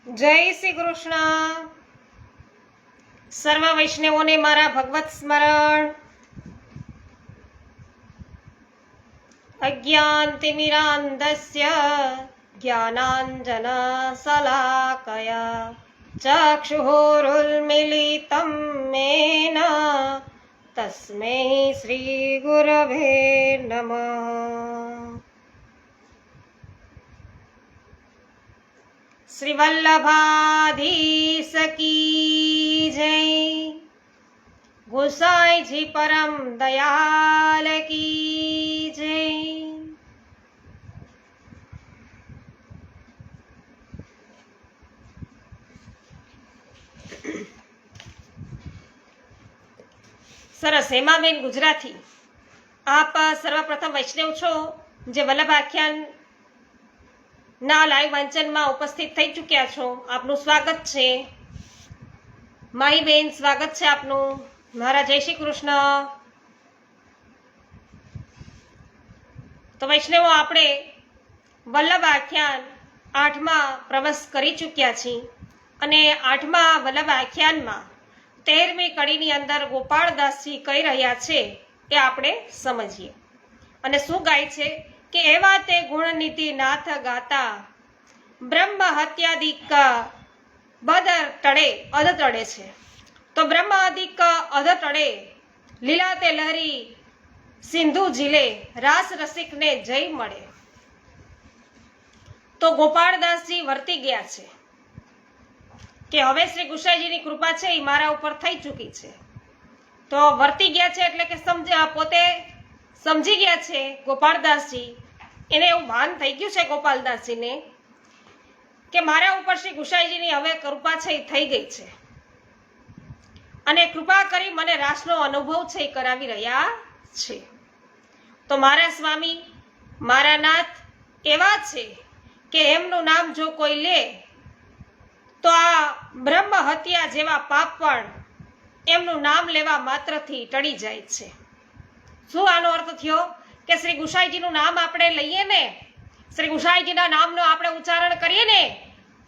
જય શ્રી કૃષ્ણ. સર્વ વૈષ્ણવોને મારા ભગવત સ્મરણ. અજ્ઞાનતિમિરાન્ધસ્ય જ્ઞાનાંજન શલાકયા ચક્ષુરુન્મિલિतं મેન તસ્મૈ શ્રી ગુરવે નમઃ. શ્રી વલ્લભાધીશ કી જય. ગોસાઈજી પરમ દયાલ કી જય. સરસ. હેમાબેન ગુજરાતી, આપ સર્વપ્રથમ વૈષ્ણવ છો જે વલ્લભ આખ્યાન ના લાઈવ વાંચનમાં ઉપસ્થિત થઈ ચૂક્યા છો. આપનું સ્વાગત છે. માહીબેન, સ્વાગત છે આપનું. મારા જય શ્રી કૃષ્ણ. તો વૈષ્ણવો, આપણે વલ્લભ આખ્યાન 8મા પ્રવેશ કરી ચૂક્યા છીએ અને 8મા વલ્લભ આખ્યાનમાં 13મી કડીની અંદર ગોપાળદાસજી કહી રહ્યા છે એ આપણે સમજીએ. અને શું ગાય છે કે એવા તે ગુણનીતિ નાથ ગાતા બ્રહ્મ હત્યાદિક બદર ટળે અધ ટળે છે. તો બ્રહ્મ અધિક અધ ટળે લીલા તે લહરી સિંધુ ઝીલે રાસ રસિકને જય મળે. તો ગોપાળદાસજી વર્તી ગયા છે કે હવે શ્રી ગુસાઈજીની કૃપા છે એ મારા ઉપર થઈ ચૂકી છે. તો વર્તી ગયા છે એટલે કે પોતે સમજી ગયા છે ગોપાળદાસજી. એને એવું ભાન થઈ ગયું છે ગોપાલદાસજીને કે મારા ઉપર શ્રી ગુસાઈજીની હવે કૃપા છે એ થઈ ગઈ છે અને કૃપા કરી મને રાસનો અનુભવ છે એ કરાવી રહ્યા છે. તો મારા સ્વામી, મારા નાથ એવા છે કે એમનું નામ જો કોઈ લે તો આ બ્રહ્મ હત્યા જેવા પાપ પણ એમનું નામ લેવા માત્રથી ટળી જાય છે. શું આનો અર્થ થયો કે શ્રી ગુસાઈજીનું નામ આપણે લઈએ ને, શ્રી ગુસાઈજીના નામનું આપણે ઉચ્ચારણ કરીએ ને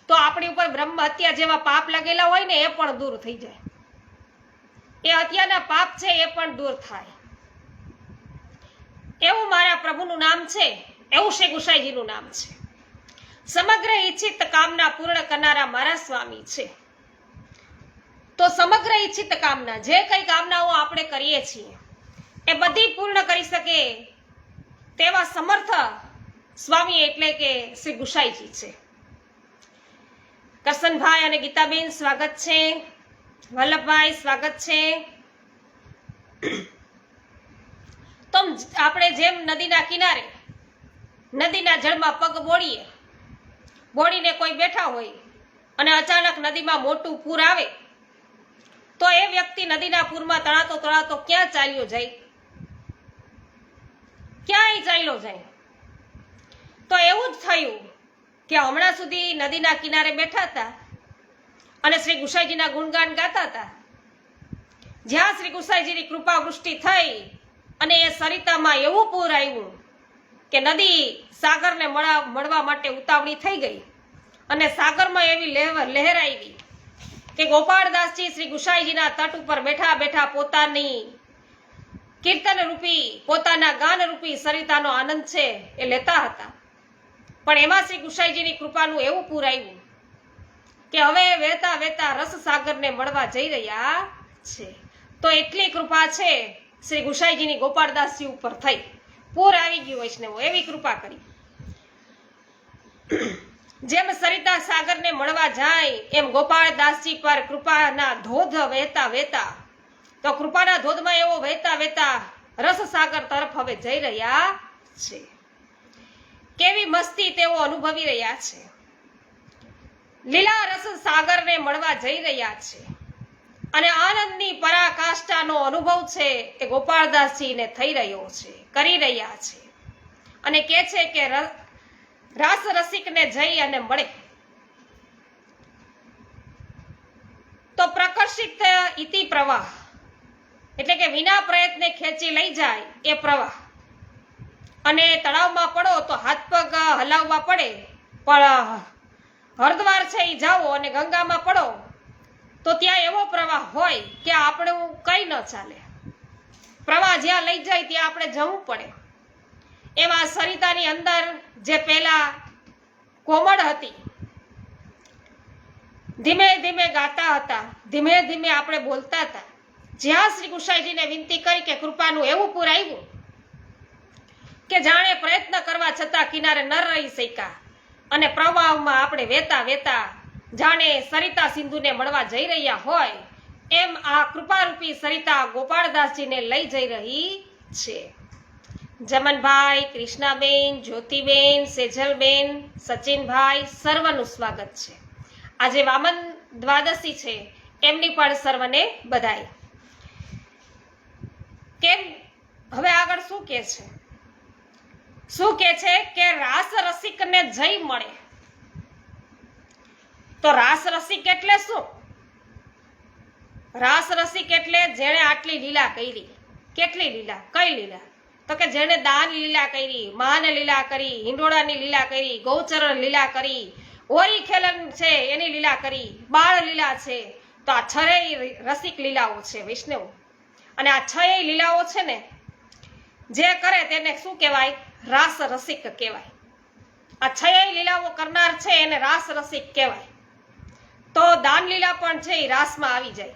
તો આપણી ઉપર બ્રહ્મ હત્યા જેવા પાપ લાગેલા હોય ને એ પણ દૂર થઈ જાય. એ હત્યાના પાપ છે એ પણ દૂર થાય. એવું મારા પ્રભુનું નામ છે, એવું શ્રી ગુસાઈજીનું નામ છે. સમગ્ર ઈચ્છિત કામના પૂર્ણ કરનારા મારા સ્વામી છે. તો સમગ્ર ઈચ્છિત કામના, જે કઈ કામનાઓ આપણે કરીએ છીએ એ બધી પૂર્ણ કરી શકે તેવા સમર્થ સ્વામી એટલે કે શ્રી ગુસાઈજી છે. કરશનભાઈ અને ગીતાબેન, સ્વાગત છે. વલ્લભભાઈ, સ્વાગત છે. તો આપણે જેમ નદીના કિનારે નદીના જળમાં પગ બોળીને કોઈ બેઠા હોય અને અચાનક નદીમાં મોટું પૂર આવે તો એ વ્યક્તિ નદીના પૂરમાં તણાતો ક્યાં ચાલ્યો જાય? ક્યાંય ચાલ્યો જાય. તો એવું જ થયું કે હમણાં સુધી નદીના કિનારે બેઠા હતા અને શ્રી ગુસાઈજીના ગુણગાન ગાતા હતા. જ્યાં શ્રી ગુસાઈજીની કૃપા વૃષ્ટિ થઈ અને એ સરિતામાં એવું પૂર આવ્યું કે નદી સાગરને મળવા માટે ઉતાવળી થઈ ગઈ અને સાગરમાં એવી લહેર આવી કે ગોપાળદાસજી શ્રી ગુસાઈજીના તટ ઉપર બેઠા બેઠા પોતાની કીર્તન રૂપી, પોતાના ગાન રૂપી સરિતાનો આનંદ છે એ લેતા હતા. પણ એમાં શ્રી ગુસાઈજીની કૃપાનું એવું પૂર આવ્યું કે હવે વહેતા વહેતા રસ સાગરને મળવા જઈ રહ્યા છે. તો એટલી કૃપા છે શ્રી ગુસાઈજીની ગોપાળદાસજી ઉપર થઈ. પૂર આવી ગયું વૈષ્ણવો, એવી કૃપા કરી. જેમ સરિતા સાગરને મળવા જાય એમ ગોપાળદાસજી પર કૃપાના ધોધ વહેતા વહેતા, તો કૃપાના ધોધમાં એવો વહેતા વહેતા રસ સાગર તરફ હવે જઈ રહ્યા છે. કેવી મસ્તી તેઓ અનુભવી રહ્યા છે. લીલા રસ સાગરને મળવા જઈ રહ્યા છે અને આનંદની પરાકાષ્ઠાનો અનુભવ છે એ ગોપાળદાસજીને થઈ રહ્યો છે, કરી રહ્યા છે. અને કહે છે કે રાસ રસિકને જઈ અને મળે. તો પ્રકર્ષિત ઇતિ પ્રવાહ એટલે કે વિના પ્રયત્ને ખેંચી લઈ જાય એ પ્રવાહ. અને તળાવમાં પડો તો હાથ પગ હલાવવા પડે પણ હરિદ્વાર છે એ જાઓ અને ગંગામાં પડો તો ત્યાં એવો પ્રવાહ હોય કે આપણું કઈ ન ચાલે. પ્રવાહ જ્યાં લઈ જાય ત્યાં આપણે જવું પડે. એમાં સરિતાની અંદર જે પેલા કોમળ હતી, ધીમે ધીમે ગાતા હતા, ધીમે ધીમે આપણે બોલતા હતા. જ્યાં શ્રી ગુસાઈજીને વિનંતી કરી કે કૃપાનું એવું પૂર આવ્યું કે જાણે પ્રયત્ન કરવા છતાં કિનારે ન રહી શક્યા અને પ્રવાહમાં આપણે વેતા વેતા જાણે સરિતા સિંધુને મળવા જઈ રહ્યા હોય એમ આ કૃપારૂપી સરિતા ગોપાળદાસજીને લઈ જઈ રહી છે. જમનભાઈ, કૃષ્ણાબેન, જ્યોતિબેન, સેજલબેન, સચિનભાઈ સર્વનું સ્વાગત છે. આજે વામન દ્વાદશી છે, એમની પણ સર્વને બધાઈ. કેમ હવે આગળ શું કે છે? શું કે છે કે રાસ રસિકને જય મળે. તો રાસ રસિક એટલે શું? રાસ રસિક એટલે જેણે આટલી લીલા કરી. કેટલી લીલા? કઈ લીલા? તો કે જેણે દાન લીલા કરી, માન લીલા કરી, હિંડોળાની લીલા કરી, ગૌચરણ લીલા કરી, હોરી ખેલન છે એની લીલા કરી, બાળ લીલા છે. તો આ છરેય રસિક લીલાઓ છે વૈષ્ણવ. અને આ છયેય લીલાઓ છે ને જે કરે તેને શું કહેવાય? રાસ રસિક કહેવાય. આ છયેય લીલાઓ કરનાર છે એને રાસ રસિક કહેવાય. તો દાન લીલા પણ છે એ રાસમાં આવી જાય.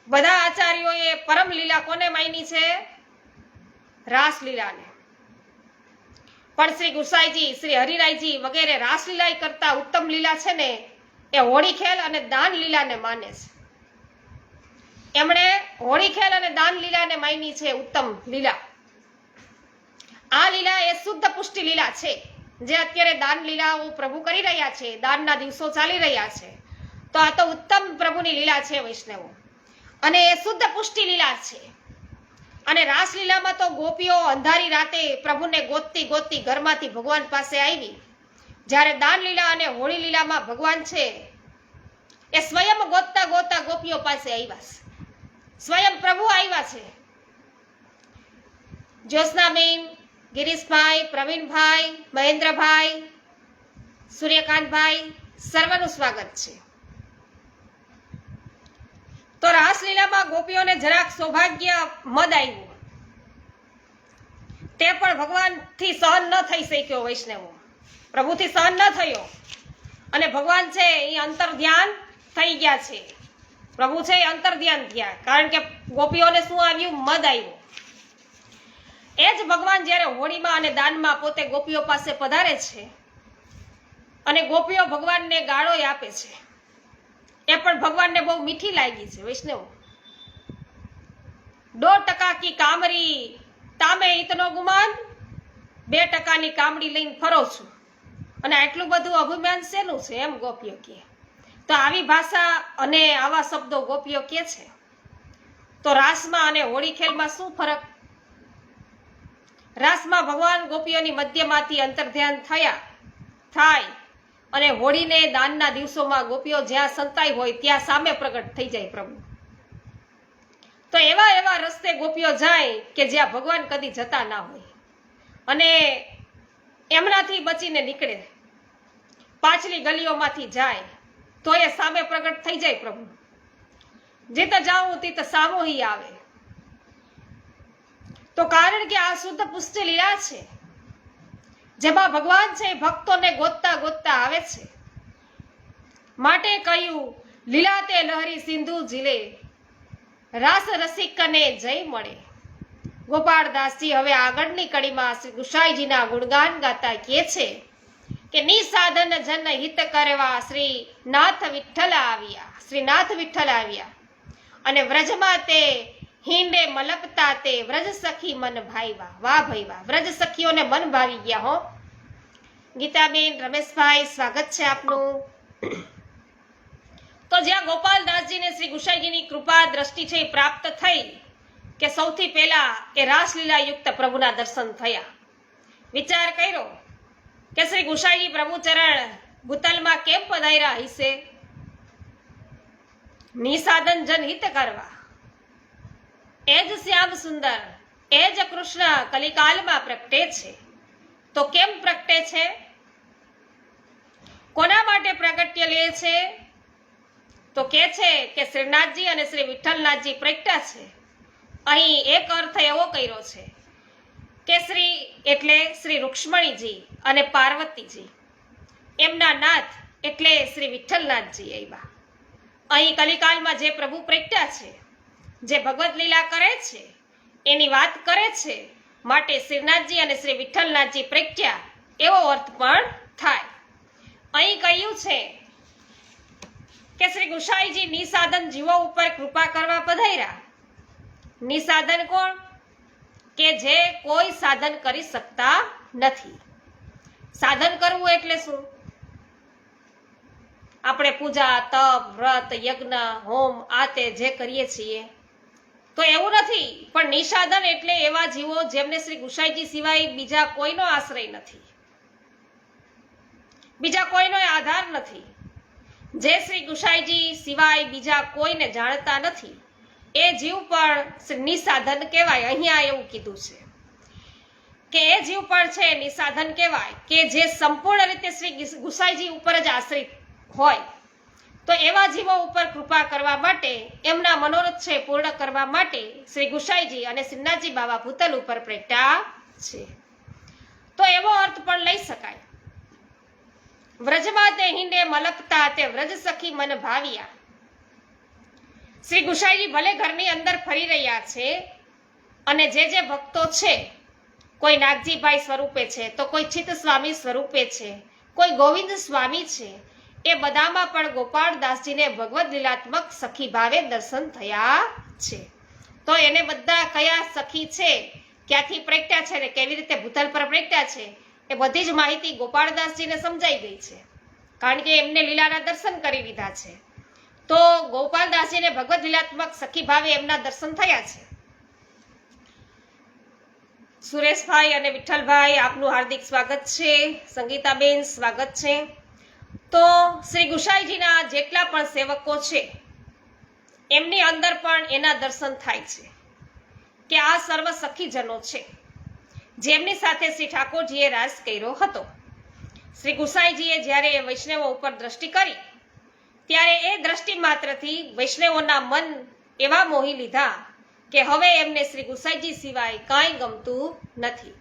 બધા આચાર્યોએ પરમ લીલા કોને માની છે? રાસલીલાને. પણ શ્રી ગુસાઈજી, શ્રી હરિરાયજી વગેરે રાસલીલા કરતા ઉત્તમ લીલા છે ને એ હોળી ખેલ અને દાન લીલાને માને છે. એમણે હોળી ખેલ અને દાન લીલાને માની છે ઉત્તમ લીલા. આ લીલા એ શુદ્ધ પુષ્ટિ લીલા છે. જે અત્યારે દાન લીલાઓ પ્રભુ કરી રહ્યા છે, દાનના દિવસો ચાલી રહ્યા છે, તો આ તો ઉત્તમ પ્રભુની લીલા છે વૈષ્ણવો. અને એ શુદ્ધ પુષ્ટિ લીલા છે. અને રાસલીલામાં તો ગોપીઓ અંધારી રાતે પ્રભુને ગોતતી ગોતતી ઘરમાંથી ભગવાન પાસે આવી. જ્યારે દાન લીલા અને હોળી લીલામાં ભગવાન છે એ સ્વયં ગોતતા ગોતતા ગોપીઓ પાસે આવ્યા છે. સ્વયં પ્રભુ આવ્યા છે. જ્યોત્સનાબેન, ગિરીશભાઈ, પ્રવીણભાઈ, મહેન્દ્રભાઈ, સૂર્યકાંતભાઈ સર્વનું સ્વાગત છે. તો રાસલીલામાં ગોપીઓને જરાક સૌભાગ્ય મદ આવ્યું. તે પણ ભગવાનથી સહન ન થઈ શક્યો વૈષ્ણવો. પ્રભુથી સહન ન થયો અને ભગવાન છે એ અંતર ધ્યાન થઈ ગયા છે. પ્રભુ છે એ અંતર ધ્યાન થયા. કારણ કે ગોપીઓને શું આવ્યું? મદ આવ્યું. એ જ ભગવાન જ્યારે હોળીમાં અને દાનમાં પોતે ગોપીઓ પાસે પધારે છે અને ગોપીઓ ભગવાનને ગાળો આપે છે, એ પણ ભગવાનને બહુ મીઠી લાગી છે વૈષ્ણવ. 2% કી કામરી તામે ઈતનો ગુમાન, 2% કામડી લઈને ફરો છું અને આટલું બધું અભિમાન શેનું છે એમ ગોપીઓ કહે. તો આવી ભાષા અને આવા શબ્દો ગોપીઓ કહે છે. તો રાસમાં અને હોળી ખેલમાં શું ફરક? રાસમાં ભગવાન ગોપીઓની મધ્યમાંથી અંતર્ધ્યાન થાય અને હોળીને દાનના દિવસોમાં ગોપીઓ જ્યાં સંતાઈ હોય ત્યાં સામે પ્રગટ થઈ જાય પ્રભુ. તો એવા એવા રસ્તે ગોપીઓ જાય કે જ્યાં ભગવાન કદી જતા ના હોય અને એમનાથી બચીને નીકળે, પાછલી ગલીઓમાંથી જાય તો એ સામે પ્રગટ થઈ જાય પ્રભુ. જીત જાઉં તીત સામો હી આવે. તો કારણ કે આ શુદ્ધ પુષ્ટિ લીલા છે જેમાં ભગવાન છે ભક્તોને ગોતતા ગોતતા આવે છે. માટે કહ્યું લીલા તે લહરી સિંધુ ઝીલે, રાસ રસિકને જય મળે. ગોપાળદાસજી હવે આગળની કડીમાં શ્રી ગુસાઈજીના ગુણગાન ગાતા કહે છે કે નિસાધન જન હિત કરવા શ્રી નાથ વિઠ્ઠલ આવ્યા. શ્રી નાથ વિઠ્ઠલ આવ્યા અને વ્રજમાં તે હિંડે મલપતા તે વ્રજ સખી મન ભાઈવા. વાહ ભાઈ વાહ, વ્રજ સખીઓને મન ભાવી ગયા હો. ગીતાબેન, રમેશભાઈ સ્વાગત છે આપનું. તો જ્યાં ગોપાલદાસજીને શ્રી ગુસાઈજીની કૃપા દ્રષ્ટિ છે પ્રાપ્ત થઈ કે સૌથી પહેલા એ રાસલીલા યુક્ત પ્રભુના દર્શન થયા. વિચાર કર્યો કે શ્રી ગુસાઈજી પ્રભુ ચરણ ભૂતલમાં કેમ પધાર્યા હશે? નિસાધન જન હિત કરવા. એ જ શ્યામ સુંદર, એ જ કૃષ્ણ કલિકાલમાં પ્રગટે છે. તો કેમ પ્રગટે છે? લે છે? તો કે છે કે શ્રીનાથજી અને શ્રી વિઠ્ઠલનાથજી પ્રગટ્યા છે. અહીં એક અર્થ એવો કર્યો છે કે શ્રી એટલે શ્રી રૂક્ષ્મણીજી અને પાર્વતીજી, એમના નાથ એટલે શ્રી વિઠ્ઠલનાથજી આવ્યા. અહીં કલિકાલમાં જે પ્રભુ પ્રગટ્યા છે, જે ભગવદ લીલા કરે છે, એની વાત કરે છે, માટે શ્રીનાથજી અને શ્રી વિઠ્ઠલનાથજી પ્રગટ્યા એવો અર્થ પણ થાય. અહીં કહ્યું છે કે શ્રી ગુસાઈજી નિસાધન જીવો ઉપર કૃપા કરવા પધાર્યા. નિસાધન કોણ? કે જે કોઈ સાધન કરી શકતા નથી. સાધન કરવું એટલે શું? આપણે પૂજા, તપ, વ્રત, યજ્ઞ, હોમ આ તે જે કરીએ છીએ તો એવું નથી, પણ નિસાધન એટલે એવા જીવો જેમને શ્રી ગુસાઈજી સિવાય બીજા કોઈનો આશ્રય નથી, બીજા કોઈનો આધાર નથી, જે શ્રી ગુસાઈજી સિવાય બીજા કોઈને જાણતા નથી, એ જીવ પણ નિસાધન કહેવાય. અહીંયા એવું કીધું છે કે એ જીવ પણ છે નિસાધન કહેવાય, કે જે સંપૂર્ણ રીતે શ્રી ગુસાઈજી ઉપર જ આશ્રિત હોય. તો એવા જીવો ઉપર કૃપા કરવા માટે, એમના મનોરથ છે પૂર્ણ કરવા માટે શ્રી ગુસાઈજી અને શ્રીનાથજી બાબા ભૂતલ ઉપર પ્રગટ્યા છે. તો એવો અર્થ પણ લઈ શકાય. વ્રજમાં તે હિંડે મલકતા તે વ્રજ સખી મન ભાવ્યા. શ્રી ગુસાઈજી ભલે ઘરની અંદર ફરી રહ્યા છે અને જે ભક્તો છે, કોઈ નાગજીભાઈ સ્વરૂપે છે, તો કોઈ ચિત્ત સ્વામી સ્વરૂપે છે, કોઈ ગોવિંદ સ્વામી છે, એ બધામાં પણ ગોપાળદાસજીને ભગવદ લીલાત્મક સખી ભાવે દર્શન થયા છે. તો એને બધા કયા સખી છે, ક્યાંથી પ્રગટ્યા છે ને કેવી રીતે ભૂતલ પર પ્રગટ્યા છે, એ બધી જ માહિતી ગોપાળદાસજીને સમજાઈ ગઈ છે, કારણ કે એમને લીલાના દર્શન કરી લીધા છે. તો ગોપાલદાસજીને ભગવદ લીલાત્મક સખી ભાવે એમના દર્શન થયા છે. સુરેશભાઈ અને વિઠ્ઠલભાઈ, આપનું હાર્દિક સ્વાગત છે. સંગીતાબેન, સ્વાગત છે. તો શ્રી ગુસાઈજીના જેટલા પણ સેવકો છે, એમની અંદર પણ એના દર્શન થાય છે કે આ સર્વ સખીજનો છે, જેમની સાથે શ્રી ઠાકોરજીએ રાસ કર્યો હતો. શ્રી ગુસાઈજીએ જ્યારે વૈષ્ણવો ઉપર દ્રષ્ટિ કરી, ત્યારે એ દ્રષ્ટિ માત્રથી વૈષ્ણવોના મન એવા મોહી લીધા કે હવે એમને શ્રી ગુસાઈજી સિવાય કાંઈ ગમતું નથી.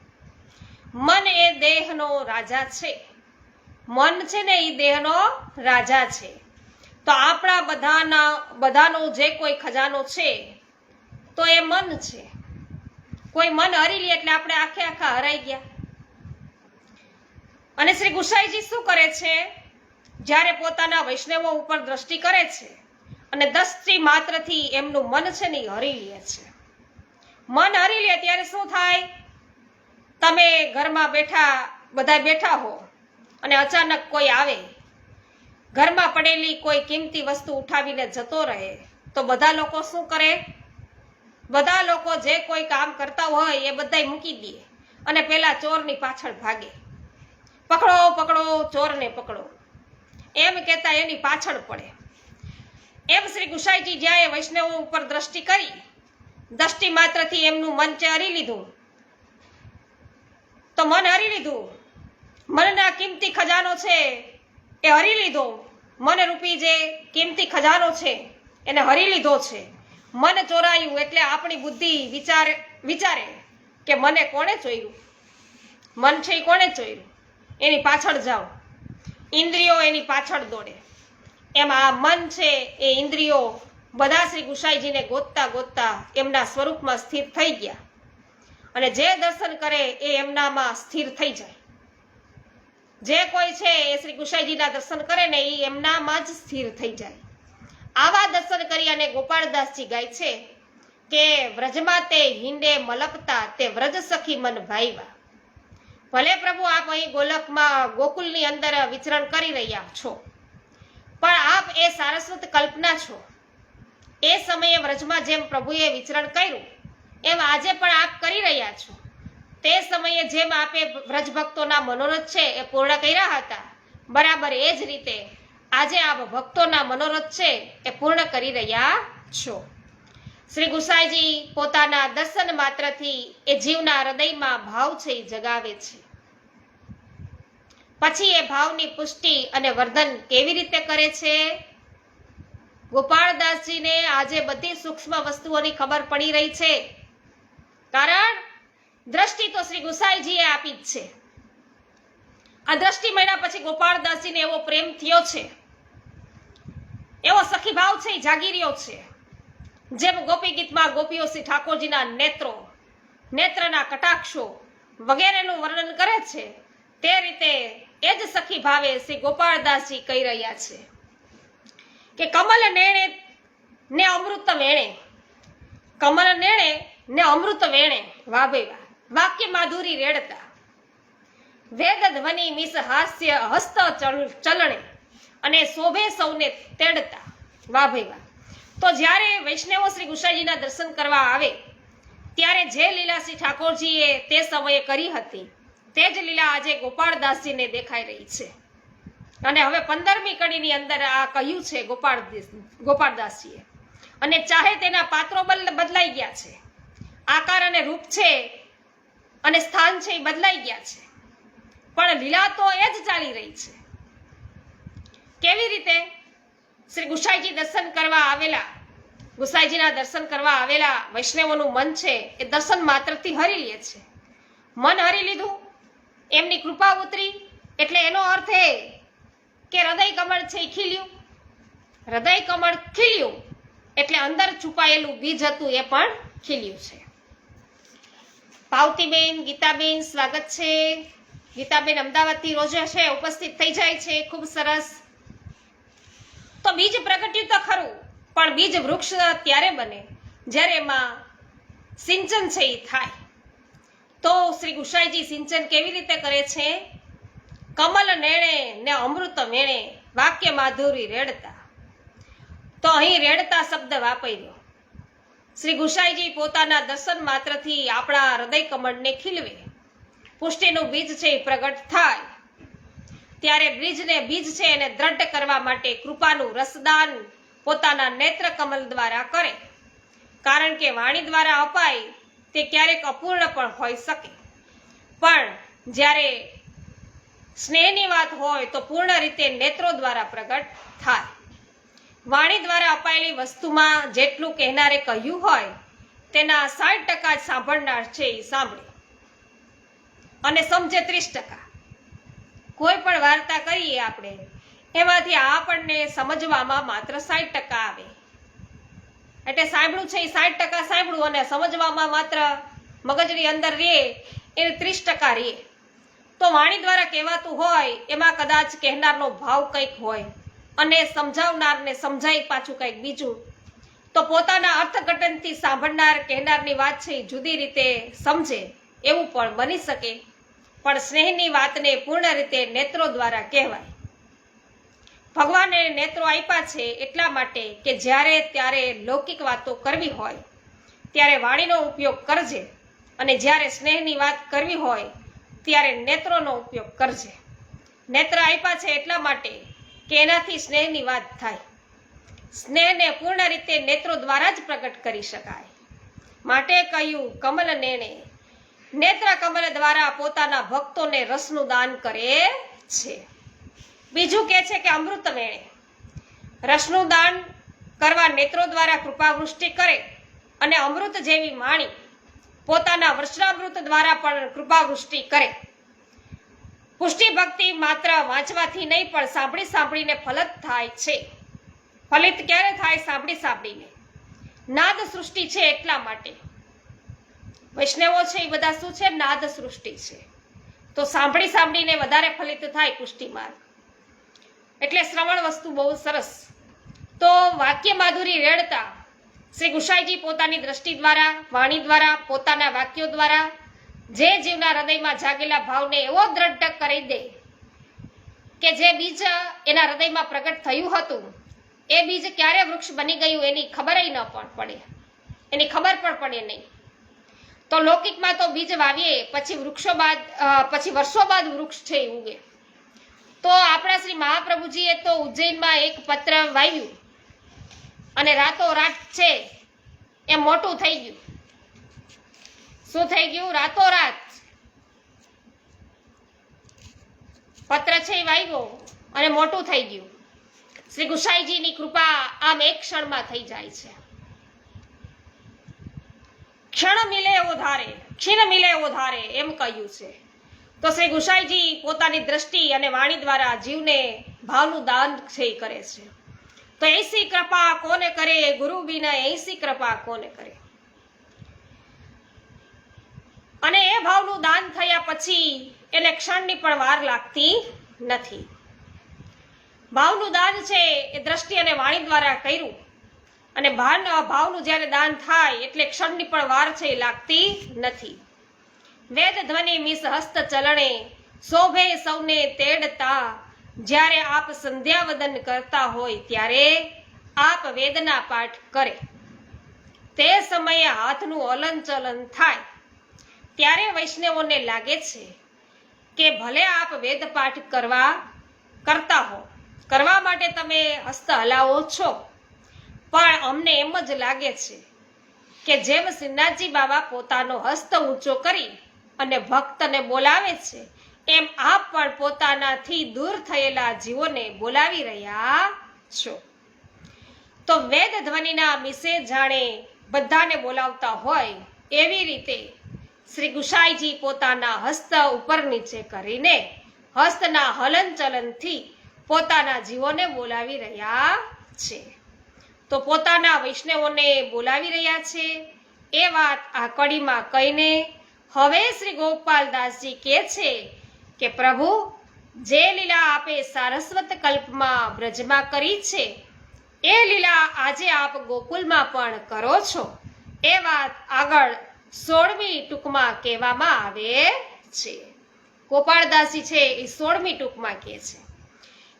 મન એ દેહનો રાજા છે. મન છે ને એ દેહનો રાજા છે. તો આપણા બધાનો જે કોઈ ખજાનો છે તો એ મન છે. કોઈ મન હરી લે એટલે આપણે આખા હરાઈ ગયા. અને શ્રી ગુસાઈજી શું કરે છે? જ્યારે પોતાના વૈષ્ણવો ઉપર દ્રષ્ટિ કરે છે અને દ્રષ્ટિ માત્રથી એમનું મન છે ને હરી લે છે. મન હરી લે ત્યારે શું થાય? તમે ઘરમાં બધા બેઠા હો અને અચાનક કોઈ આવે, ઘરમાં પડેલી કોઈ કિંમતી વસ્તુ ઉઠાવીને જતો રહે, તો બધા લોકો શું કરે? બધા લોકો જે કોઈ કામ કરતા હોય એ બધાય મૂકી દે અને પેલા ચોરની પાછળ ભાગે. પકડો પકડો, ચોરને પકડો, એમ કહેતા એની પાછળ પડે. એમ શ્રી ગુસાઈજી જ્યારે વૈષ્ણવો ઉપર દ્રષ્ટિ કરી, દ્રષ્ટિ માત્રથી એમનું મન હરી લીધું. તો મન હરી લીધું, મનના કિંમતી ખજાનો છે એ હરી લીધો. મનરૂપી જે કિંમતી ખજાનો છે એને હરી લીધો છે. મન ચોરાયું એટલે આપણી બુદ્ધિ વિચારે કે મને કોણે ચોર્યું? મન છે એ કોણે ચોર્યું? એની પાછળ જાઓ. ઇન્દ્રિયો એની પાછળ દોડે. એમ આ મન છે એ ઇન્દ્રિયો બધા શ્રી ગુસાઈજીને ગોતતા ગોતતા એમના સ્વરૂપમાં સ્થિર થઈ ગયા. અને જે દર્શન કરે એ એમનામાં સ્થિર થઈ જાય. જે કોઈ છે એ શ્રી ગુસાઈજીના દર્શન કરે ને એ એમનામાં જ સ્થિર થઈ જાય. આવા દર્શન કરી અને ગોપાળદાસજી ગાય છે કે વ્રજમાં તે હિંડે મલકતા તે વ્રજ સખી મન ભાઈવા. ભલે પ્રભુ આપ અહીં ગોકુલની અંદર વિચરણ કરી રહ્યા છો, પણ આપ એ સારસ્વત કલ્પના છો. એ સમયે વ્રજમાં જેમ પ્રભુએ વિચરણ કર્યું એમ આજે પણ આપ કરી રહ્યા છો. તે સમયે જેમ આપે વ્રજ ભક્તોના મનોરથ છે એ પૂર્ણ કર્યા હતા, બરાબર એ જ રીતે આજે આપ ભક્તોના મનોરથ છે એ પૂર્ણ કરી રહ્યા છો. શ્રી ગુસાઈજી પોતાના દર્શન માત્રથી એ જીવના હૃદયમાં ભાવ છે એ જગાવે છે. પછી એ ભાવની પુષ્ટિ અને વર્ધન કેવી રીતે કરે છે? ગોપાળદાસજીને આજે બધી સૂક્ષ્મ વસ્તુઓની ખબર પડી રહી છે, કારણ દ્રષ્ટિ તો શ્રી ગુસાઈજીએ આપી જ છે. આ દ્રષ્ટિ મળ્યા પછી ગોપાળદાસજીને એવો પ્રેમ થયો છે, એવો સખી ભાવ છે એ જાગી રહ્યો છે. જેમ ગોપી ગીતમાં ગોપીઓ શ્રી ઠાકોરજીના નેત્રના કટાક્ષો વગેરેનું વર્ણન કરે છે, તે રીતે એ જ સખી ભાવે શ્રી ગોપાળદાસજી કહી રહ્યા છે કે કમલ નેણે ને અમૃત વેણે, કમલ નેણે ને અમૃત વેણે, વાહ ભાઈ વાહ, વાક્ય માધુરી રેડતા, વેદ ધ્વનિ મિસ હાસ્ય હસ્ત ચલણે, અને શોભે સૌને તેડતા, વાહ ભાઈ વાહ. તો જ્યારે વૈષ્ણવો શ્રી ગુસાઈજીના દર્શન કરવા આવે ત્યારે જે લીલા શ્રી ઠાકોરજીએ તે સમયે કરી હતી તે જ લીલા આજે ગોપાળદાસજીને દેખાઈ રહી છે. અને હવે 15મી કડીની અંદર આ કહ્યું છે ગોપાળદાસજીએ, અને ચાહે તેના પાત્રો બદલાઈ ગયા છે, આકાર અને રૂપ છે અને સ્થાન છે એ બદલાઈ ગયા છે, પણ લીલા તો એ જ ચાલી રહી છે. કેવી રીતે? શ્રી ગુસાઈજી દર્શન કરવા આવેલા, ગુસાઈજીના દર્શન કરવા આવેલા વૈષ્ણવોનું મન છે એ દર્શન માત્રથી હરી લે છે. મન હરી લીધું, એમની કૃપા ઉતરી, એટલે એનો અર્થ એ કે હૃદય કમળ છે એ ખીલ્યું. હૃદય કમળ ખીલ્યું એટલે અંદર છુપાયેલું બીજ હતું એ પણ ખીલ્યું છે. પાવતીબેન, ગીતાબેન સ્વાગત છે. ગીતાબેન અમદાવાદથી રોજ છે ઉપસ્થિત થઈ જાય છે, ખૂબ સરસ. તો બીજ પ્રગટ્યું તો ખરું, પણ બીજ વૃક્ષ ત્યારે બને જ્યારે એમાં સિંચન છે એ થાય. તો શ્રી ગુસાઈજી સિંચન કેવી રીતે કરે છે? કમલ નેણે ને અમૃત વેણે, વાક્ય માધુરી રેડતા. તો અહીં રેડતા શબ્દ વાપર્યો. શ્રી ગુસાઈજી પોતાના દર્શન માત્રથી આપણા હૃદય કમળને ખીલવે, પુષ્ટિનું બીજ છે એ પ્રગટ થાય, ત્યારે બીજ છે એને દ્રઢ કરવા માટે કૃપાનું રસદાન પોતાના નેત્ર કમલ દ્વારા કરે. કારણ કે વાણી દ્વારા અપાય તે ક્યારેક અપૂર્ણ પણ હોઈ શકે, પણ જ્યારે સ્નેહની વાત હોય તો પૂર્ણ રીતે નેત્રો દ્વારા પ્રગટ થાય. વાણી દ્વારા અપાયેલી વસ્તુમાં જેટલું કહેનારે કહ્યું હોય તેના 60% જ સાંભળનાર છે એ સાંભળે અને સમજે 30%. કોઈ પણ વાર્તા કરીએ આપણે, એમાંથી આપણને સમજવામાં માત્ર 60% આવે. એટલે સાંભળ્યું છે એ 60% સાંભળ્યું અને સમજવામાં માત્ર મગજની અંદર રહે એ 30% રહે. તો વાણી દ્વારા કહેવાતું હોય એમાં કદાચ કહેનારનો ભાવ કંઈક હોય અને સમજાવનારને સમજાય પાછું કંઈક બીજું. તો પોતાના અર્થઘટનથી સાંભળનાર કહેનારની વાત છે એ જુદી રીતે સમજે એવું પણ બની શકે, પણ સ્નેહની વાતને પૂર્ણ રીતે નેત્રો દ્વારા કહેવાય. ભગવાને નેત્રો આપ્યા છે એટલા માટે કે જ્યારે ત્યારે લૌકિક વાતો કરવી હોય ત્યારે વાણીનો ઉપયોગ કરજે, અને જ્યારે સ્નેહની વાત કરવી હોય ત્યારે નેત્રોનો ઉપયોગ કરજે. નેત્ર આપ્યા છે એટલા માટે કે એનાથી સ્નેહની વાત થાય. સ્નેહને પૂર્ણ રીતે નેત્રો દ્વારા જ પ્રગટ કરી શકાય. માટે કહ્યું કમલ નેણે, નેત્ર કમલ દ્વારા પોતાના ભક્તોને રસનું દાન કરે છે. બીજું કહે છે કે અમૃત વેણે, રસનું દાન કરવા નેત્રો દ્વારા કૃપાવૃષ્ટિ કરે, અને અમૃત જેવી વાણી પોતાના વર્ષામૃત દ્વારા પણ કૃપાવૃષ્ટિ કરે. પુષ્ટિ ભક્તિ માત્ર વાંચવાથી નહીં પણ સાંભળીને ફલિત થાય છે. ફલિત ક્યારે થાય? સાંભળીને. નાદ સૃષ્ટિ છે એટલા માટે. વૈષ્ણવો છે એ બધા શું છે? નાદ સૃષ્ટિ છે. તો સાંભળીને વધારે ફલિત થાય પુષ્ટિ માર્ગ. એટલે શ્રવણ વસ્તુ બહુ સરસ. તો વાક્ય માધુરી રેડતા શ્રી ગુસાઈજી પોતાની દ્રષ્ટિ દ્વારા, વાણી દ્વારા, પોતાના વાક્યો દ્વારા જે જીવના હૃદયમાં જાગેલા ભાવને એવો દ્રઢ કરી દે કે જે બીજ એના હૃદયમાં પ્રગટ થયું હતું એ બીજ ક્યારે વૃક્ષ બની ગયું એની ખબર ન પડે, એની ખબર પણ પડે નહીં. તો લૌકિકમાં તો બીજ વાવીએ પછી પછી વર્ષો બાદ વૃક્ષ છે એ ઉગે. તો આપણા શ્રી મહાપ્રભુજીએ તો ઉજ્જૈનમાં એક પત્ર વાવ્યું અને રાતોરાત છે એ મોટું થઈ ગયું. શું થઈ ગયું? રાતોરાત પત્ર છે એ વાગ્યો અને મોટું થઈ ગયું. શ્રી ગુસાઈજીની કૃપા આમ એક ક્ષણમાં થઈ જાય છે. ક્ષણ મિલે ઉધારે, ક્ષીણ મિલે ઉધારે એમ કહ્યું છે. તો શ્રી ગુસાઈજી પોતાની દ્રષ્ટિ અને વાણી દ્વારા જીવને ભાવનું દાન છે એ કરે છે. તો એસી કૃપા કોને કરે, ગુરુ વિના એસી કૃપા કોને કરે. અને એ ભાવનું દાન થયા પછી એને ક્ષણની પણ વાર લાગતી નથી. ભાવનું દાન છે એ દ્રષ્ટિ અને વાણી દ્વારા કર્યું અને ભાવનું જ્યારે દાન થાય એટલે ક્ષણની પણ વાર છે એ લાગતી નથી. વેદ ધ્વનિ મિસ હસ્ત ચલણે શોભે સૌને તેડતા, જ્યારે આપ સંધ્યાવદન કરતા હોય ત્યારે આપ વેદના પાઠ કરે. તે સમયે હાથનું હલન ચલન થાય ત્યારે વૈષ્ણવોને લાગે છે કે ભલે આપ વેદ પાઠ કરતા હો, કરવા માટે તમે હસ્ત હલાવો છો, પણ અમને એમ જ લાગે છે કે જેમ શ્રીનાથજી બાબા પોતાનો હસ્ત ઊંચો કરી અને ભક્તને બોલાવે છે એમ આપ પણ પોતાનાથી દૂર થયેલા જીવોને બોલાવી રહ્યા છો. તો વેદ ધ્વનિના મિસે જાણે બધાને બોલાવતા હોય એવી રીતે શ્રી ગુસાઈજી પોતાના હસ્ત ઉપર નીચે કરીને હસ્તના હલન ચલનથી પોતાના જીવોને બોલાવી રહ્યા છે. તો પોતાના વૈષ્ણવોને બોલાવી રહ્યા છે એ વાત આ કડીમાં કહીને હવે શ્રી ગોપાલદાસજી કહે છે કે પ્રભુ, જે લીલા આપે સારસ્વત કલ્પમાં બ્રજમાં કરી છે એ લીલા આજે આપ ગોકુલમાં પણ કરો છો. એ વાત આગળ 16મી ટૂંકમાં કહેવામાં આવે છે. ગોપાળદાસજી છે એ 16મી ટૂંકમાં કહે છે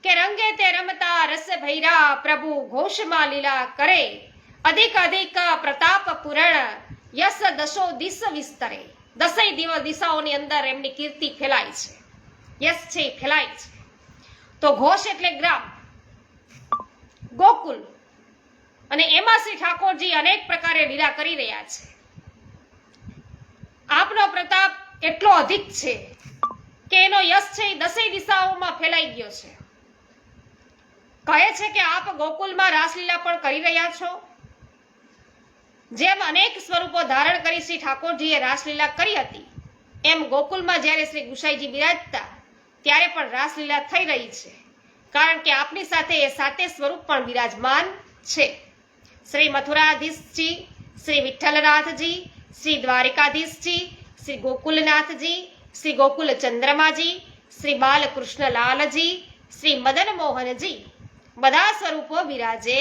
કે રંગે તે રમતા રસ ભૈરા પ્રભુ ઘોષમાં લીલા કરે, અધિક અધિક પ્રતાપ પૂરણ યસ દશો દિશ વિસ્તરે. દસેય દિશાઓની અંદર એમની કીર્તિ ફેલાય છે, યસ છે ફેલાય છે. તો ઘોષ એટલે ગ્રામ, ગોકુલ, અને એમાં શ્રી ઠાકોરજી અનેક પ્રકારે લીલા કરી રહ્યા છે. આપનો પ્રતાપ એટલો અધિક છે કે એનો યશ છે એ દસેય દિશાઓમાં ફેલાઈ ગયો છે. કહે છે કે આપ ગોકુલમાં રાસલીલા પણ કરી રહ્યા છો. જેમ અનેક સ્વરૂપો ધારણ કરી શ્રી ઠાકોરજીએ રાસલીલા કરી હતી એમ ગોકુલમાં જ્યારે શ્રી ગુસાઈજી બિરાજતા ત્યારે પણ રાસલીલા થઈ રહી છે. કારણ કે આપની સાથે એ સાતે સ્વરૂપ પણ બિરાજમાન છે. શ્રી મથુરાધીશજી, શ્રી વિઠ્ઠલનાથજી, શ્રી દ્વારિકાધીશજી, શ્રી ગોકુલનાથજી, શ્રી ગોકુલ ચંદ્રમાજી, શ્રી બાલકૃષ્ણલાલજી, શ્રી મદન મોહનજી, બધા સ્વરૂપો બિરાજે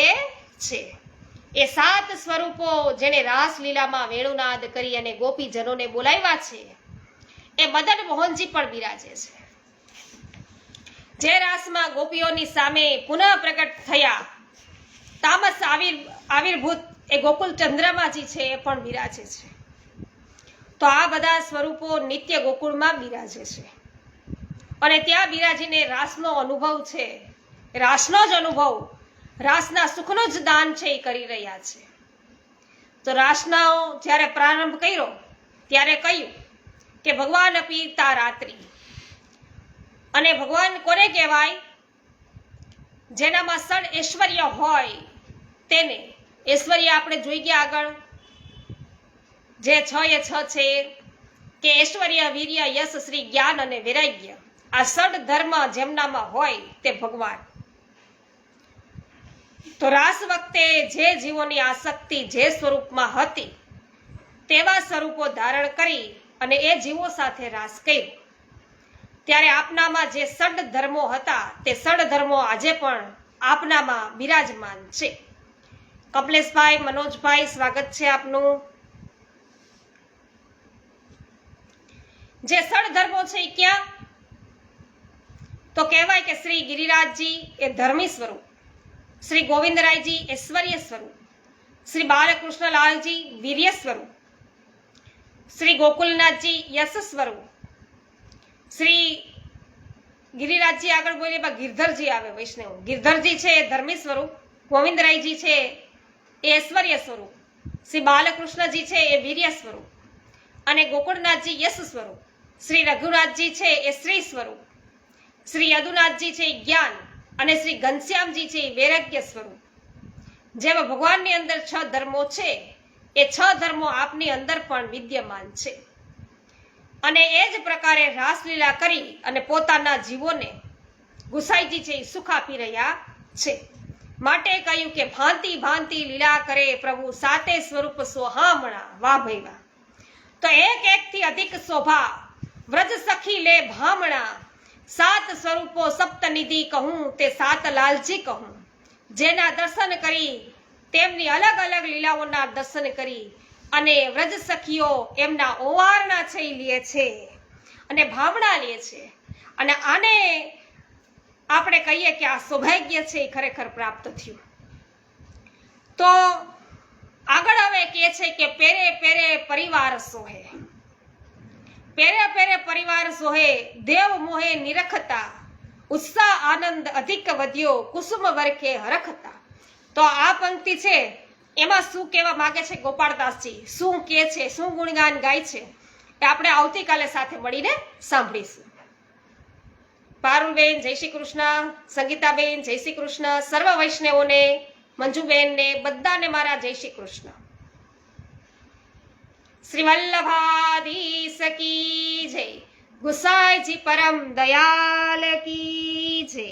છે. એ સાત સ્વરૂપો જેને રાસલીલામાં વેણુનાદ કરી અને ગોપીજનોને બોલાવ્યા છે એ મદન મોહનજી પણ બિરાજે છે. જે રાસમાં ગોપીઓની સામે પુનઃ પ્રગટ થયા તામસ આવિર્ભૂત એ ગોકુલ ચંદ્રમાજી છે એ પણ બિરાજે છે. તો આ બધા સ્વરૂપો નિત્ય ગોકુળમાં બિરાજે છે અને ત્યાં બિરાજીને રાસનો અનુભવ છે, રાસનો જ અનુભવ, રાસના સુખનો જ દાન છે એ કરી રહ્યા છે. તો રાસનો જ્યારે પ્રારંભ કર્યો ત્યારે કહ્યું કે ભગવાન પીતા રાત્રિ. અને ભગવાન કોને કહેવાય? જેનામાં સડ ઐશ્વર્ય હોય તેને. ઐશ્વર્ય આપણે જોઈ ગયા આગળ, જે 6 એ 6 છે કે ઐશ્વર્ય, વીર્ય, યશ, શ્રી, જ્ઞાન અને વૈરાગ્ય. આ સડ ધર્મ જેમનામાં હોય તે ભગવાન. તો રાસ વખતે જે જીવોની આસક્તિ જે સ્વરૂપમાં હતી તેવા સ્વરૂપો ધારણ કરી અને એ જીવો સાથે રાસ કર્યો ત્યારે આપનામાં જે સડ ધર્મો હતા તે સડ ધર્મો આજે પણ આપનામાં બિરાજમાન છે. કમલેશભાઈ, મનોજભાઈ, સ્વાગત છે આપનું. જે સડ ધર્મો છે એ ક્યાં? તો કહેવાય કે શ્રી ગિરિરાજજી એ ધર્મી સ્વરૂપ, શ્રી ગોવિંદરાયજી ઐશ્વર્ય સ્વરૂપ, શ્રી બાલકૃષ્ણલાલજી વીર્ય સ્વરૂપ, શ્રી ગોકુલનાથજી યશ સ્વરૂપ, શ્રી ગિરિરાજજી આગળ બોલીએ એમાં ગિરધરજી આવે વૈષ્ણવ. ગિરધરજી છે એ ધર્મી સ્વરૂપ, ગોવિંદરાયજી છે એ ઐશ્વર્ય સ્વરૂપ, શ્રી બાલકૃષ્ણજી છે એ વીર્ય સ્વરૂપ અને ગોકુળનાથજી યશ સ્વરૂપ, શ્રી રઘુનાથજી છે એ શ્રી સ્વરૂપ શ્રી યદુનાથજી છે એ જ્ઞાન અને શ્રી ઘનશ્યામજી છે એ વૈરાગ્ય સ્વરૂપ. જેમાં ભગવાનની અંદર 6 ધર્મો છે એ 6 ધર્મો આપની અંદર પણ વિદ્યમાન છે. અને એ જ પ્રકારે રાસલીલા કરી અને પોતાના જીવોને ગુસાઈજી છે એ સુખ આપી રહ્યા છે. માટે કહ્યું કે ભાંતિ ભાંતિ લીલા કરે પ્રભુ સાતે સ્વરૂપ સોહામણા. વાહ ભાઈ વાહ. તો એક એકથી અધિક શોભા વ્રજ સખી લે ભામણા. 7 સ્વરૂપો સપ્તનિધિ કહું તે 7 લાલજી કહું. જેના દર્શન કરી તેમની અલગ અલગ લીલાઓના દર્શન કરી અને વ્રજ સખીઓ એમના ઓવારના છે એ લે છે અને ભામણા લે છે. અને આને આપણે કહીએ કે આ સૌભાગ્ય છે એ ખરેખર પ્રાપ્ત થયું. તો આગળ હવે કહે છે કે પેરે પેરે પરિવાર સોહે. પેરે પેરે પરિવાર સોહે દેવ મોહે નિરખતા. ઉત્સાહ આનંદ અધિક વધ્યો કુસુમ વરખે હરખતા. તો આ પંક્તિ છે એમાં શું કહેવા માંગે છે ગોપાળદાસજી, શું કહે છે, શું ગુણગાન ગાય છે એ આપણે આવતીકાલે સાથે મળીને સાંભળીશું. પારુલબેન જય શ્રી કૃષ્ણ, સંગીતાબેન જય શ્રી કૃષ્ણ, સર્વ વૈષ્ણવોને, મંજુબેનને બધાને મારા જય શ્રી કૃષ્ણ. શ્રી વલ્લભાધીશ કી જય. ગુસાઈજી પરમ દયાલ કી જય.